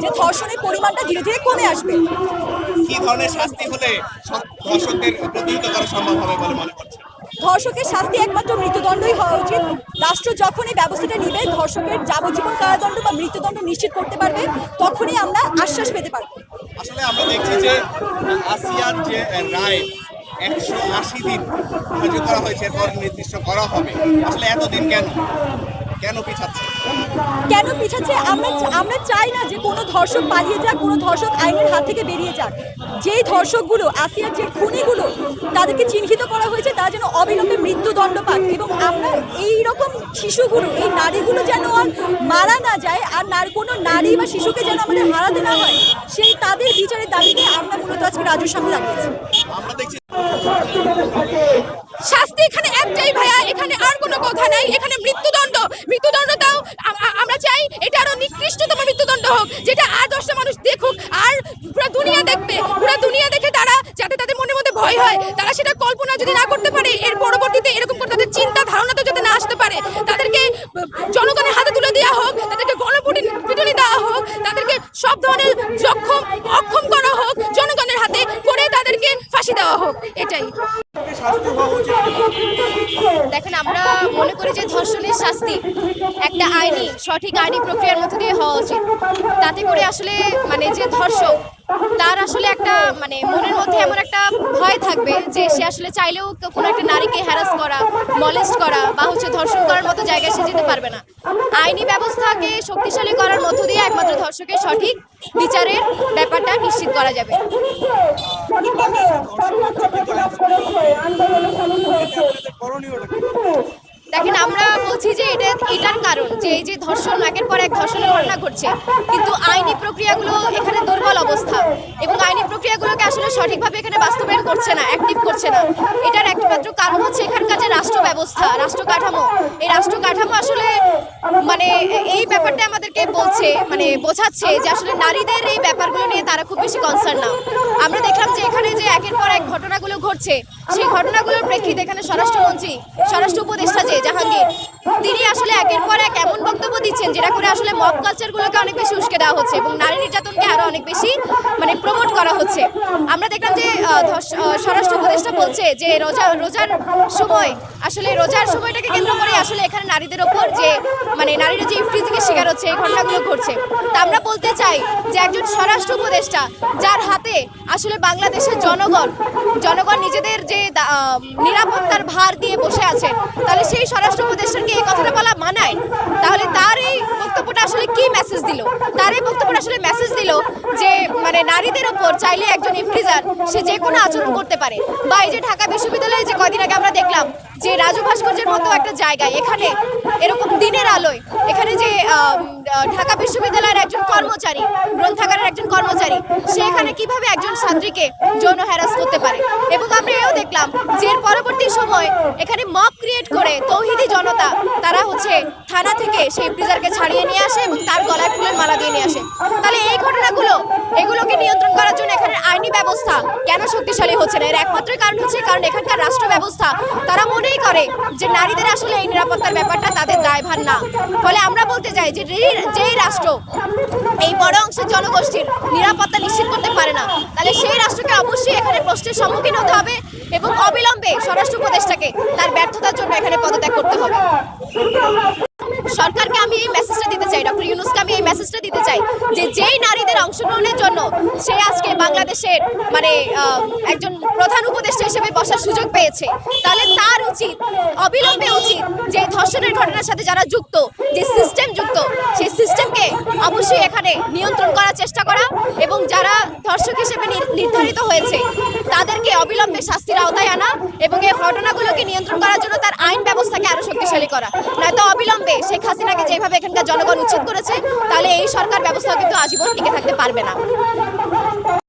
যে ধর্ষণের পরিমাণটা ধীরে ধীরে কমে আসবে। কি ধরনের শাস্তি হলে ধর্ষকদের প্রতিহত করা সম্ভব হবে বলে মনে করছেন? ধর্ষকের শাস্তি একমাত্র মৃত্যুদণ্ডই হওয়া উচিত। রাষ্ট্র যখন এই ব্যবস্থাটা নিবে, ধর্ষকের যাবজ্জীবন কারাদণ্ড বা মৃত্যুদণ্ড নিশ্চিত করতে পারবে, তখনই আমরা আশ্বাস পেতে পারবো। আসলে আমরা দেখছি যে আসিয়ার যে রায় 180 দিন ধার্য করা হয়েছে, এরপর নির্দিষ্ট করা হবে। আসলে এতদিন কেন পিছাচ্ছে? কেন পিছাচ্ছে? আমরা চাই না যে কোনো ধর্ষক পালিয়ে যাক, কোনো ধর্ষক আইনের হাত থেকে বেরিয়ে যাক। যেই ধর্ষকগুলো, আসিয়ার যে খুনিগুলো, তাদেরকে চিহ্নিত করা হয়েছে, তারা যেন অবিলম্বে মৃত্যুদণ্ড পাক। এবং আমরা এই রকম শিশুগুলো, এই নারীগুলো যেন আর মারা না যায়, আর কোনো নারী বা শিশুকে যেন আমাদের হারাতে না হয়, সেই তাদের বিচারের দাবিতে আমরা মূলত আজকে রাজুর সামনে দাঁড়িয়েছি। আমরা দেখছি শাস্তি এখানে একটাই ভাইয়া, এখানে আর কোনো কথা নাই। এখানে মৃত্যুদণ্ডটাও আমরা চাই এটা আরো নিকৃষ্টতম মৃত্যুদণ্ড হোক, যেটা আর 10টা মানুষ দেখুক, আর পুরো দুনিয়া দেখবে, পুরো দুনিয়া দেখে তারা যাতে তাদের মনের মধ্যে ভয় হয়, তারা সেটা কল্পনা যদি না করতে পারে, এর পরবর্তীতে এরকম করে তাদের চিন্তা ধারণা তো যাতে না আসতে পারে, তাদেরকে জনগণের হাতে তুলে দেওয়া হোক, তাদেরকে গণপিটুনি দেওয়া হোক, তাদেরকে সব ধরনের অক্ষম করা হোক, জনগণের হাতে করে তাদেরকে ফাঁসি দেওয়া হোক, এটাই। দেখেন, আমরা মনে করি যে ধর্ষণের শাস্তি একটা সঠিক আইনি প্রক্রিয়ার মধ্যে দিয়ে হওয়া উচিত। তাতে করে আসলে যে ধর্ষক, তার আসলে একটা মনের মধ্যে এমন একটা ভয় থাকবে যে সে আসলে চাইলেও কোনো একটা নারীকে হ্যারাস করা, মলেস্ট করা বা ধর্ষণ করার মতো জায়গায় সে যেতে পারবে না। আইনি ব্যবস্থাকে শক্তিশালী করার মধ্য দিয়ে একমাত্র ধর্ষকের সঠিক বিচারের ব্যাপারটা নিশ্চিত করা যাবে। দেখেন, আমরা বলছি যে এটার কারণ যে এই যে ধর্ষণ, একের পর এক ধর্ষণের ঘটনা ঘটছে, কিন্তু আইনি প্রক্রিয়াগুলো এখানে দুর্বল অবস্থা, এবং আইনি প্রক্রিয়াগুলোকে আসলে সঠিকভাবে এখানে বাস্তবায়ন করছে না, অ্যাক্টিভ করছে না। এটার একমাত্র কারণ হচ্ছে এখানকার যে রাষ্ট্র ব্যবস্থা, রাষ্ট্র কাঠামো, এই রাষ্ট্র কাঠামো আসলে এই ব্যাপারটা আমাদেরকে বোঝাচ্ছে যে আসলে নারীদের এই ব্যাপারগুলো নিয়ে তারা খুব বেশি কনসার্ন না। আমরা দেখলাম যে এখানে যে একের পর এক ঘটনাগুলো ঘটছে, সেই ঘটনাগুলোর প্রেক্ষিতে এখানে স্বরাষ্ট্র উপদেষ্টা যে জাহাঙ্গীর, তিনি আসলে একের পর এক এমন বক্তব্য দিচ্ছেন যেটা করে আসলে মব কালচারগুলোকে অনেক বেশি উস্কে দেওয়া হচ্ছে এবং নারী নির্যাতনকে আরো অনেক বেশি প্রমোট করা হচ্ছে। আমরা দেখলাম যে স্বরাষ্ট্র উপদেষ্টা বলছে যে রোজার সময়টাকে কেন্দ্র করে আসলে এখানে নারীদের ওপর যে নারীরা যে ইফটিজিংয়ের শিকার হচ্ছে, এই ঘটনাগুলো ঘটছে। তা আমরা বলতে চাই যে একজন স্বরাষ্ট্র উপদেষ্টা, যার হাতে আসলে বাংলাদেশের জনগণ নিজেদের যে নিরাপত্তার ভার দিয়ে বসে আছেন, তাহলে সেই স্বরাষ্ট্র উপদেষ্টাকে এই কথাটা বলা মানায়? তাহলে তার এই বক্তব্যটা আসলে কি মেসেজ দিল? তার এই বক্তব্যটা আসলে মেসেজ দিল যে নারীদের ওপর চাইলে একজন ইফটিজার সে যে কোনো আচরণ করতে পারে। বা এই যে ঢাকা বিশ্ববিদ্যালয়ে যে কয়দিন আগে আমরা দেখলাম যে রাজু ভাস্কর্যের মতো একটা জায়গায়, এখানে এরকম দিনের আলোয় এখানে যে ঢাকা বিশ্ববিদ্যালয়ের একজন কর্মচারী, গ্রন্থাগারের একজন কর্মচারী, সে এখানে কিভাবে একজন ছাত্রীকে যৌন হ্যারাস করতে পারে। এবং আমরা এও দেখলাম যে এর পরবর্তী সময় এখানে মব ক্রিয়েট করে তৌহিদি জনতা তারা থানা থেকে সেই ইফতিজারকে ছাড়িয়ে নিয়ে আসে এবং তার গলায় ফুলের মালা দিয়ে নিয়ে আসে। তাহলে এই এগুলোকে নিয়ন্ত্রণ করার জন্য এখানে আইনি ব্যবস্থা কেন শক্তিশালী হচ্ছে না? এর একমাত্র কারণ হচ্ছে কারণ এখানকার রাষ্ট্র ব্যবস্থা তারা মনেই করে যে নারীদের আসলে এই নিরাপত্তার ব্যাপারটা তাদের দায়ভার না। ফলে আমরা বলতে চাই যে যেই রাষ্ট্র এই বড় অংশের জনগোষ্ঠীর নিরাপত্তা নিশ্চিত করতে পারে না, তাহলে সেই রাষ্ট্রকে অবশ্যই এখানে প্রশ্নের সম্মুখীন হতে হবে এবং অবিলম্বে স্বরাষ্ট্র উপদেষ্টাকে তার ব্যর্থতার জন্য এখানে পদত্যাগ করতে হবে। সরকারকে আমি এই মেসেজটা দিতে চাই, ডক্টর ইউনূসকে আমি এই মেসেজটা দিতে চাই যে যেই নারীদের অংশগ্রহণের জন্য সে আজকে বাংলাদেশের একজন প্রধান উপদেষ্টা হিসেবে বসার সুযোগ পেয়েছে, তাহলে তার অবিলম্বে উচিত যে ধর্ষণের ঘটনার সাথে যারা যুক্ত, যে সিস্টেম যুক্ত, সেই সিস্টেমকে অবশ্যই এখানে নিয়ন্ত্রণ করার চেষ্টা করা এবং যারা ধর্ষক হিসেবে নির্ধারিত হয়েছে তাদেরকে অবিলম্বে শাস্তির আওতায় আনা এবং এই ঘটনাগুলোকে নিয়ন্ত্রণ করার জন্য তার আইন ব্যবস্থাকে আরো শক্তিশালী করা। নয়তো অবিলম্বে শেখ হাসিনাকে যেভাবে এখানকার জনগণ উচ্ছেদ করেছে, তাহলে এই সরকার ব্যবস্থা কিন্তু আজীবন টিকে থাকতে পারবে না।